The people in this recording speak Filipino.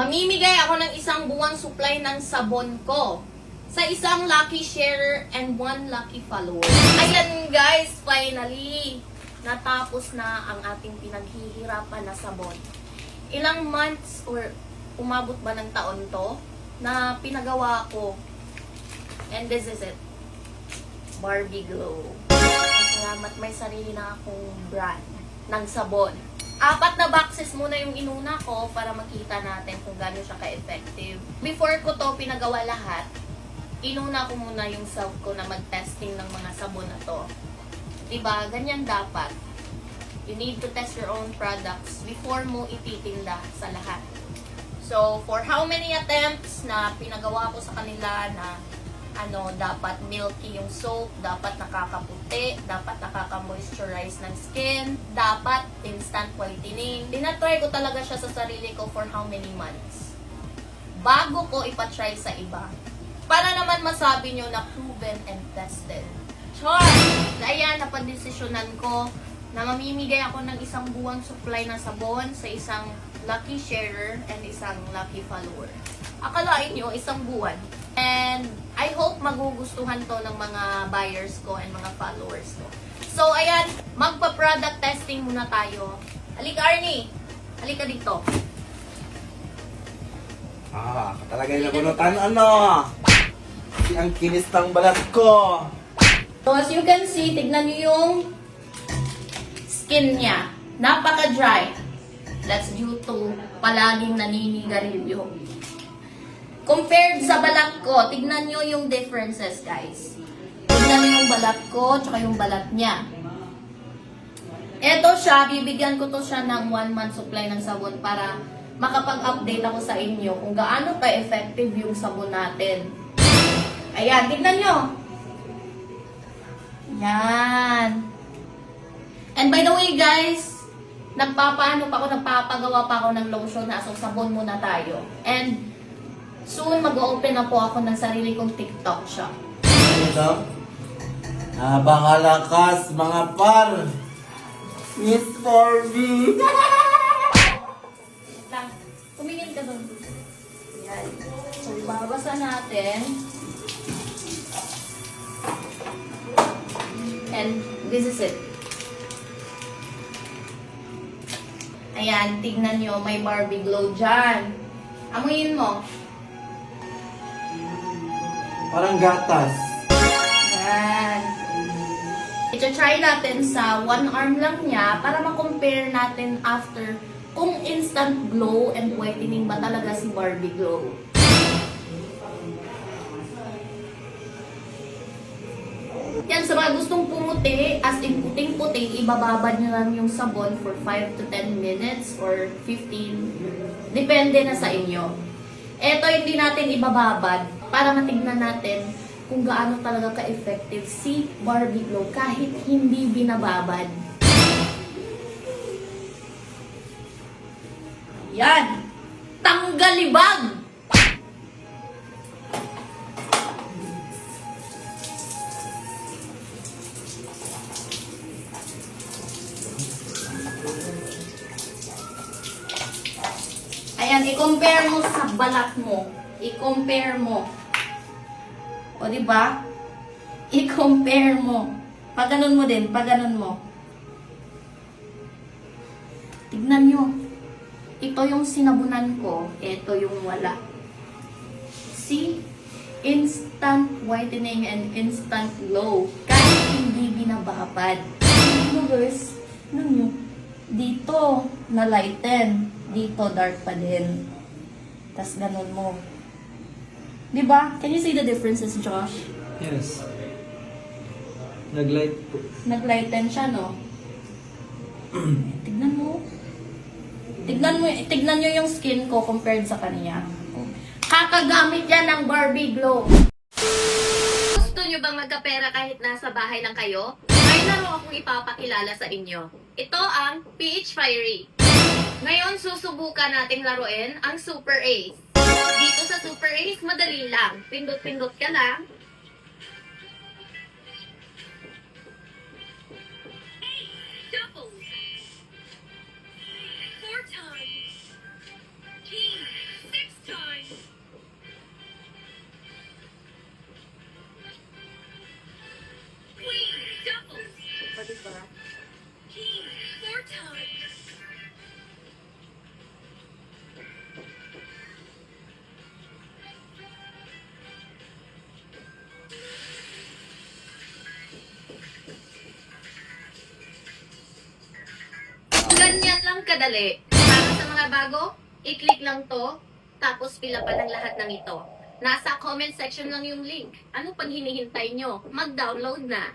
Mamimigay ako ng isang buwang supply ng sabon ko sa isang lucky sharer and one lucky follower. Ayan guys, finally, natapos na ang ating pinaghihirapan na sabon. Ilang months or umabot ba ng taon to na pinagawa ko. And this is it. Barbie Glow. Salamat, may sarili na akong brand ng sabon. 4 na boxes muna yung inuna ko para makita natin kung gano'n siya ka-effective. Before ko to pinagawa lahat, inuna ko muna yung self ko na mag-testing ng mga sabon na to. Diba? Ganyan dapat. You need to test your own products before mo ititinda sa lahat. So, for how many attempts na pinagawa ko sa kanila na dapat milky yung soap, dapat nakakaputi, dapat nakaka-moisturize ng skin, dapat instant whitening. Tinatry ko talaga siya sa sarili ko for how many months. Bago ko ipatry sa iba. Para naman masabi nyo na proven and tested. Char! Ayan, napadesisyonan ko na mamimigay ako ng isang buwang supply ng sabon sa isang lucky sharer and isang lucky follower. Akalain nyo, isang buwan. And I hope magugustuhan to ng mga buyers ko and mga followers ko. So, ayan, magpa-product testing muna tayo. Halika, Arnie. Halika dito. Talaga yung nabunutan, ang kinis ng balat ko. So, as you can see, tignan nyo yung skin niya. Napaka-dry. That's due to palaging naninigarilyo. Compared sa balat ko, tignan nyo yung differences, guys. Tignan nyo yung balat ko, tsaka yung balat niya. Eto siya, bibigyan ko to siya ng 1 month supply ng sabon para makapag-update ako sa inyo kung gaano ka-effective yung sabon natin. Ayan, tignan nyo. Yan. And by the way, guys, nagpapagawa pa ako ng lotion na so sabon muna tayo. And soon, mag-open na po ako ng sarili kong TikTok shop. Ito? Napakalakas, mga par! Miss Barbie! Lang, tumingin ka doon. Yan. So, babasa natin. And this is it. Ayan, tignan nyo, may Barbie Glow dyan. Amuyin mo. Parang gatas. Yan. I-try natin sa 1 arm lang niya para ma-compare natin after kung instant glow and whitening ba talaga si Barbie Glow. Yan, sa mga gustong pumuti, as in puting-puti, ibababad nyo lang yung sabon for 5 to 10 minutes or 15. Depende na sa inyo. Eto, hindi natin ibababad para matignan natin kung gaano talaga ka-effective si Barbie Glow kahit hindi binababad. Yan! Tanggalibag! Ayan, i-compare mo sa balat mo. I-compare mo. O, diba? I-compare mo. Paganon mo din. Paganon mo. Tignan nyo. Ito yung sinabunan ko. Ito yung wala. See? Instant whitening and instant glow. Kahit hindi binababad. Ano guys? Ano nyo? Dito, na-lighten. Dito, dark pa din. Tapos ganun mo. Diba? Can you see the differences, Josh? Yes. Nag-light po. Nag-lighten siya, no? Tignan mo. Tignan nyo yung skin ko compared sa kanya. Kakagamit yan ng Barbie Glow. Gusto nyo bang magkapera kahit nasa bahay lang kayo? May laro akong ipapakilala sa inyo. Ito ang PH Fiery. Ngayon, susubukan nating laruin ang Super Ace. Dito sa Super Ace, madali lang. Pindot-pindot ka lang. Double. 4 times. King. 6 ba? More time. Ganyan lang kadali. Para sa mga bago, i-click lang to, tapos pila pa ng lahat ng ito. Nasa comment section lang yung link. Ano pang hinihintay nyo? Mag-download na.